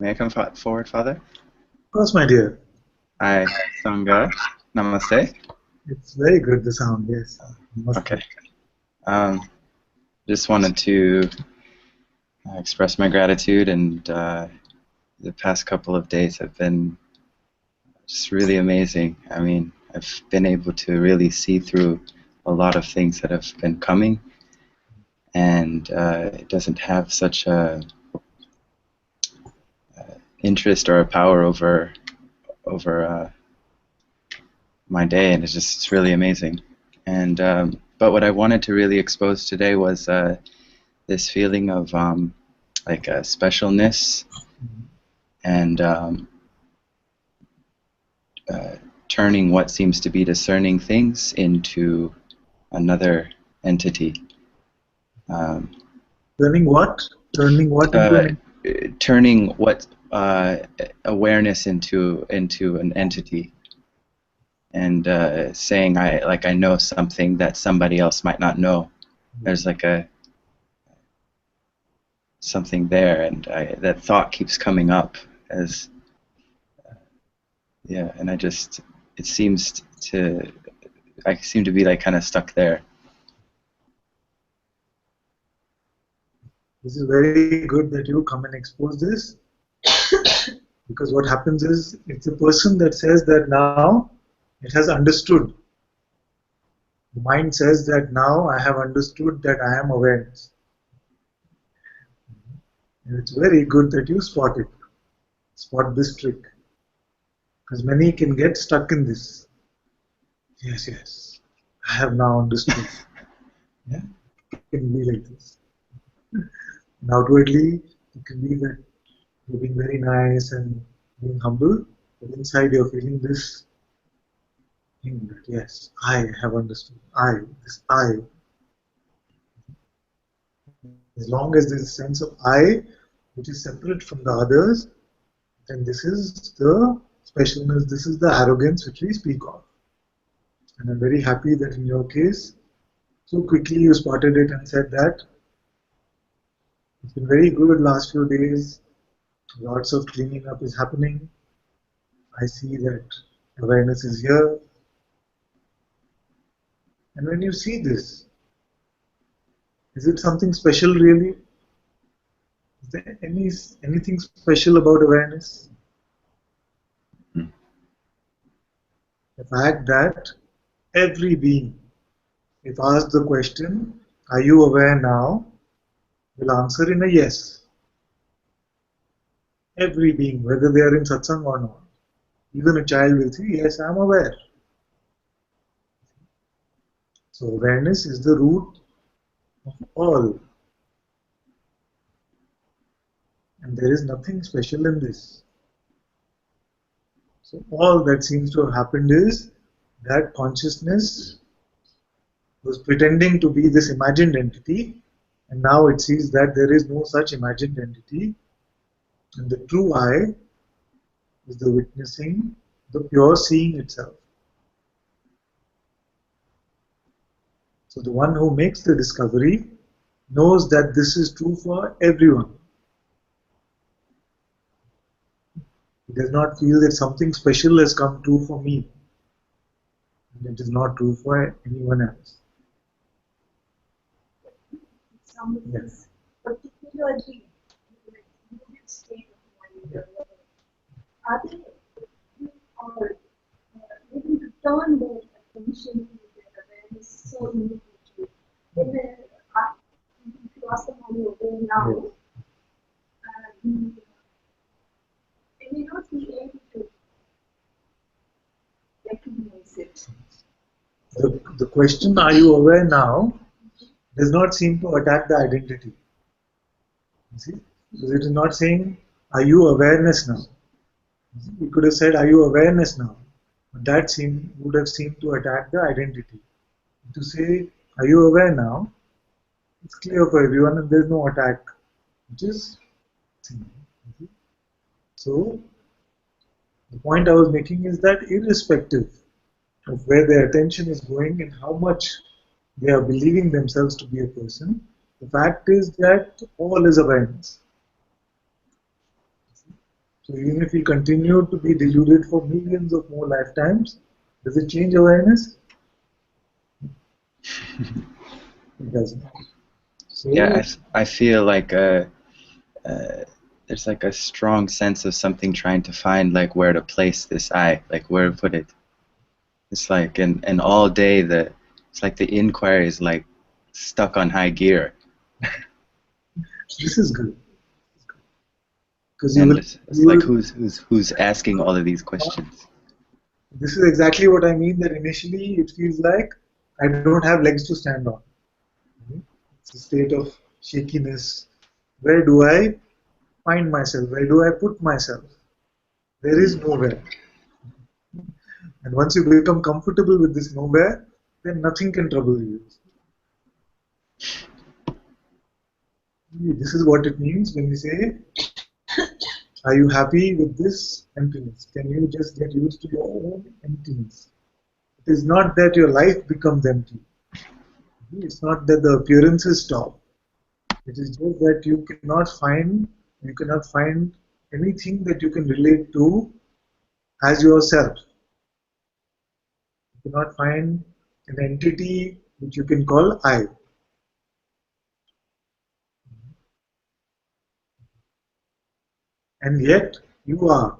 May I come forward, Father? Of course, my dear. Hi, Sangha. Namaste. It's very good, the sound, yes. Okay. Just wanted to express my gratitude, and the past couple of days have been just really amazing. I mean, I've been able to really see through a lot of things that have been coming, and it doesn't have such a interest or a power over my day, and it's really amazing. And but what I wanted to really expose today was this feeling of like a specialness, and turning what seems to be discerning things into another entity. Turning what? Turning what into an turning what awareness into an entity, and saying I know something that somebody else might not know. There's like something there, and that thought keeps coming up as and it seems to, I seem to be like kind of stuck there. This is very good that you come and expose this, because what happens is, it's a person that says that now it has understood. The mind says that now I have understood that I am awareness. And it's very good that you spot it. Spot this trick. Because many can get stuck in this. Yes, I have now understood. Yeah, it can be like this. And outwardly, it can be that you're being very nice and being humble, but inside you're feeling this thing that yes, I have understood. This I. As long as there's a sense of I, which is separate from the others, then this is the specialness, this is the arrogance which we speak of. And I'm very happy that in your case, so quickly you spotted it and said that. It's been very good last few days. Lots of cleaning up is happening. I see that awareness is here. And when you see this, is it something special really? Is there anything special about awareness? The fact that every being, if asked the question, are you aware now? Will answer in a yes. Every being, whether they are in satsang or not. Even a child will say, yes, I am aware. So awareness is the root of all. And there is nothing special in this. So all that seems to have happened is that consciousness was pretending to be this imagined entity, and now it sees that there is no such imagined entity, and the true I is the witnessing, the pure seeing itself. So the one who makes the discovery knows that this is true for everyone. He does not feel that something special has come true for me, and it is not true for anyone else. Yes. Particularly state of mind, are they or able to turn their attention to their awareness so immediately? If you ask them how you obey now, they may not be able to recognize it. The question, are you aware now, does not seem to attack the identity. You see? Because it is not saying, are you awareness now? We could have said, are you awareness now? But that would have seemed to attack the identity. To say, are you aware now? It's clear for everyone and there is no attack. Which is so the point I was making is that irrespective of where their attention is going and how much they are believing themselves to be a person, the fact is that all is awareness. So even if we continue to be deluded for millions of more lifetimes, does it change awareness? It doesn't. Yeah, So I feel like there's like a strong sense of something trying to find like where to place this I, like where to put it. It's like and all day it's like the inquiry is like stuck on high gear, this is good because and it's you like will. who's asking all of these questions. This is exactly what I mean. That initially it feels like I don't have legs to stand on. It's a state of shakiness. Where do I find myself? Where do I put myself? There is nowhere. And once you become comfortable with this nowhere, then nothing can trouble you. This is what it means when we say, are you happy with this emptiness? Can you just get used to your own emptiness? It is not that your life becomes empty. It's not that the appearances stop. It is just that you cannot find anything that you can relate to as yourself. You cannot find an entity which you can call I. And yet you are.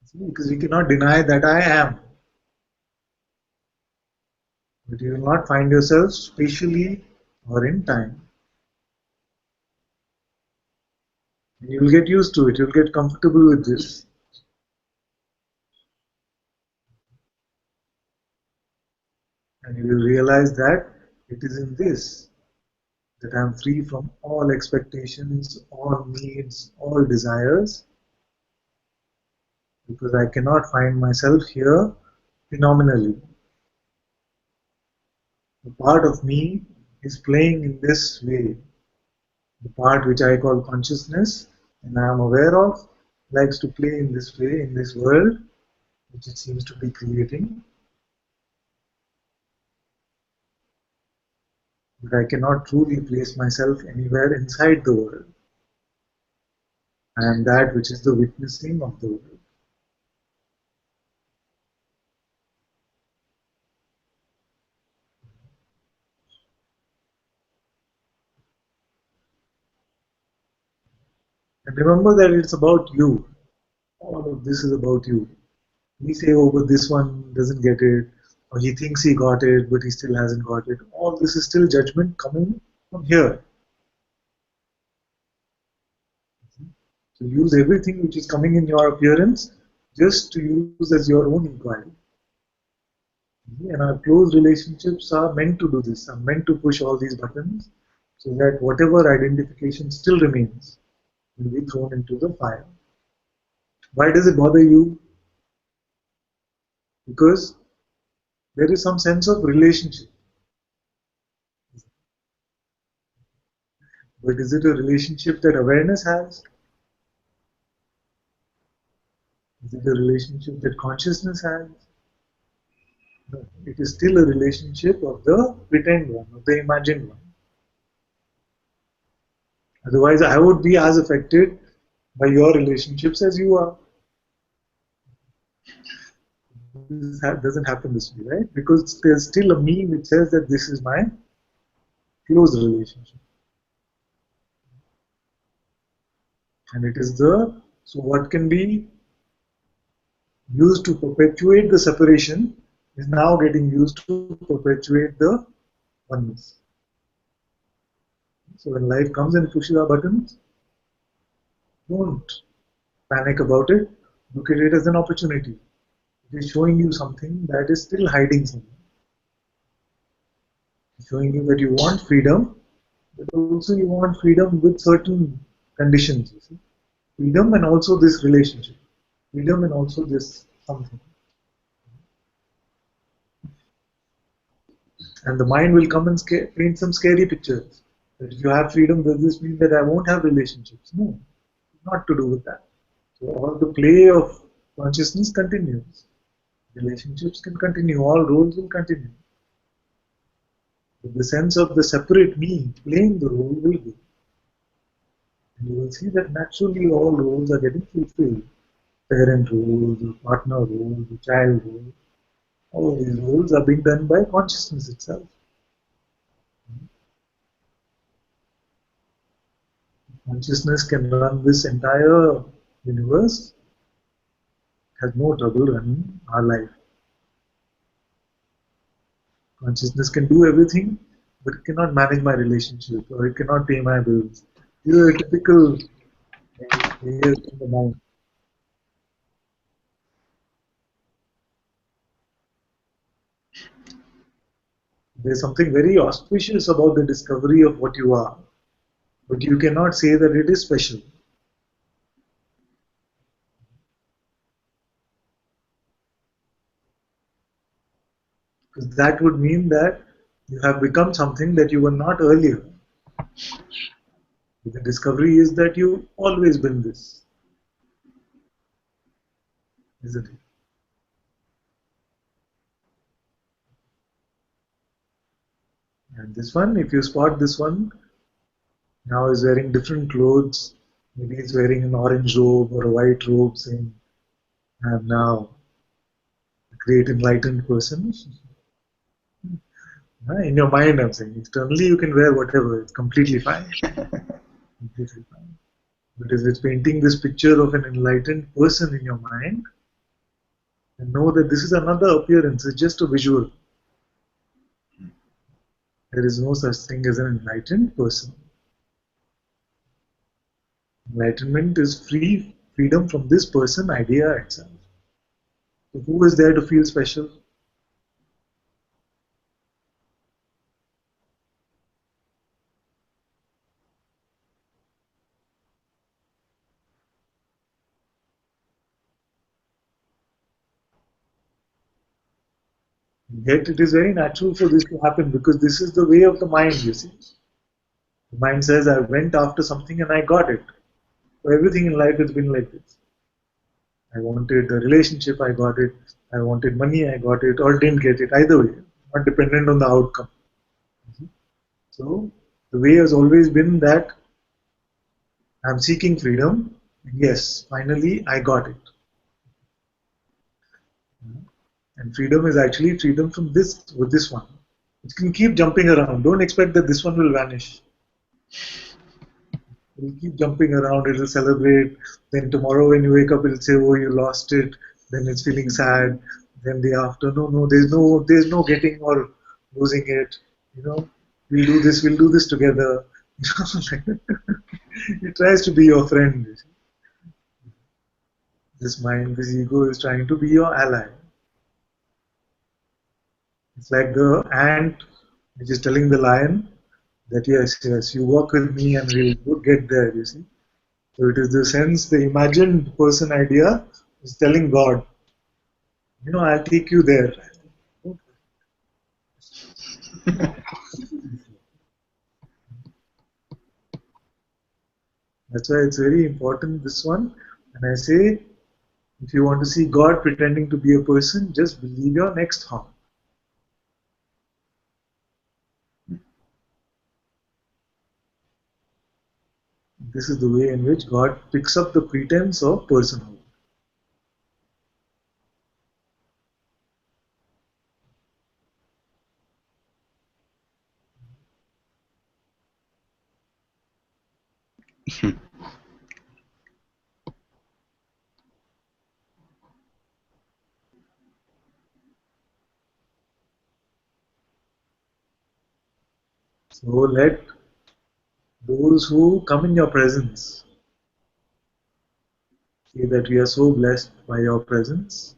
See, because you cannot deny that I am. But you will not find yourself spatially or in time. And you will get used to it. You will get comfortable with this. And you will realize that it is in this that I am free from all expectations, all needs, all desires, because I cannot find myself here phenomenally. The part of me is playing in this way. The part which I call consciousness and I am aware of likes to play in this way, in this world, which it seems to be creating. But I cannot truly place myself anywhere inside the world. I am that which is the witnessing of the world. And remember that it's about you. All of this is about you. We say, oh, but this one doesn't get it, or he thinks he got it, but he still hasn't got it. All this is still judgment coming from here. So use everything which is coming in your appearance just to use as your own inquiry. And our close relationships are meant to do this, are meant to push all these buttons so that whatever identification still remains will be thrown into the fire. Why does it bother you? Because there is some sense of relationship. But is it a relationship that awareness has? Is it a relationship that consciousness has? No, it is still a relationship of the pretend one, of the imagined one. Otherwise, I would be as affected by your relationships as you are. This doesn't happen this way, right? Because there's still a me which says that this is my close relationship. And it is so what can be used to perpetuate the separation is now getting used to perpetuate the oneness. So when life comes and pushes our buttons, don't panic about it. Look at it as an opportunity. It is showing you something that is still hiding something. It's showing you that you want freedom, but also you want freedom with certain conditions. You see? Freedom and also this relationship. Freedom and also this something. And the mind will come and paint some scary pictures. That if you have freedom, does this mean that I won't have relationships? No, not to do with that. So all the play of consciousness continues. Relationships can continue, all roles will continue. But the sense of the separate me playing the role will go. And you will see that naturally all roles are getting fulfilled. Parent role, the partner role, the child role. All these roles are being done by consciousness itself. Consciousness can run this entire universe, has no trouble running our life. Consciousness can do everything, but it cannot manage my relationship or it cannot pay my bills. These are typical layers in the mind. There's something very auspicious about the discovery of what you are, but you cannot say that it is special. Because that would mean that you have become something that you were not earlier. The discovery is that you've always been this, isn't it? And this one, if you spot this one, now is wearing different clothes. Maybe he's wearing an orange robe or a white robe, saying, I'm now a great enlightened person. In your mind, I'm saying, externally you can wear whatever, it's completely fine. Completely fine. But if it's painting this picture of an enlightened person in your mind, then know that this is another appearance, it's just a visual. There is no such thing as an enlightened person. Enlightenment is freedom from this person idea itself. So who is there to feel special? Yet it is very natural for this to happen because this is the way of the mind, you see. The mind says, I went after something and I got it. So everything in life has been like this. I wanted a relationship, I got it. I wanted money, I got it, or didn't get it. Either way, not dependent on the outcome. So the way has always been that I'm seeking freedom. Yes, finally I got it. And freedom is actually freedom from this with this one. It can keep jumping around. Don't expect that this one will vanish. It will keep jumping around, it'll celebrate. Then tomorrow when you wake up, it'll say, oh, you lost it. Then it's feeling sad. Then the after, no, there's no getting or losing it. You know, we'll do this together. It tries to be your friend. This mind, this ego is trying to be your ally. It's like the ant which is telling the lion that yes, you walk with me and we'll get there, you see. So it is the sense, the imagined person idea is telling God, I'll take you there. That's why it's very important, this one. And I say, if you want to see God pretending to be a person, just believe your next thought. This is the way in which God picks up the pretense of personhood. So let those who come in your presence say that we are so blessed by your presence.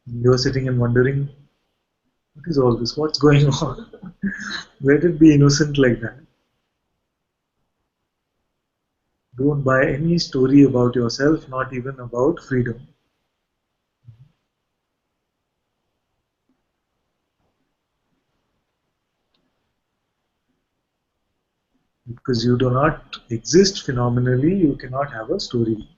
You're sitting and wondering, what is all this? What's going on? Let it be innocent like that. Don't buy any story about yourself, not even about freedom. Because you do not exist phenomenally, you cannot have a story.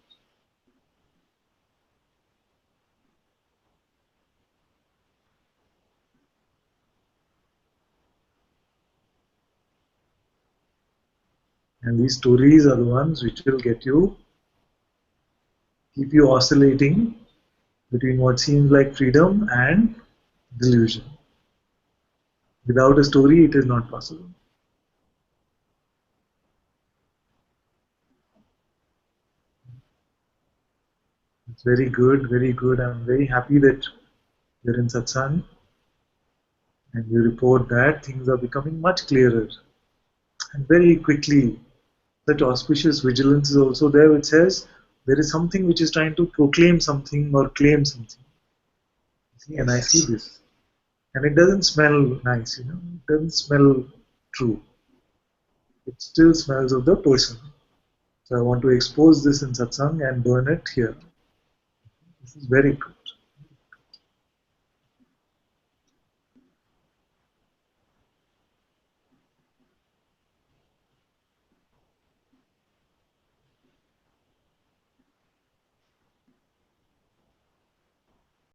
And these stories are the ones which will get you, keep you oscillating between what seems like freedom and delusion. Without a story, it is not possible. It's very good, very good. I'm very happy that you're in Satsang and you report that things are becoming much clearer. And very quickly, that auspicious vigilance is also there, which says there is something which is trying to proclaim something or claim something. See, and I see this. And it doesn't smell nice, it doesn't smell true. It still smells of the person. So I want to expose this in satsang and burn it here. This is very good.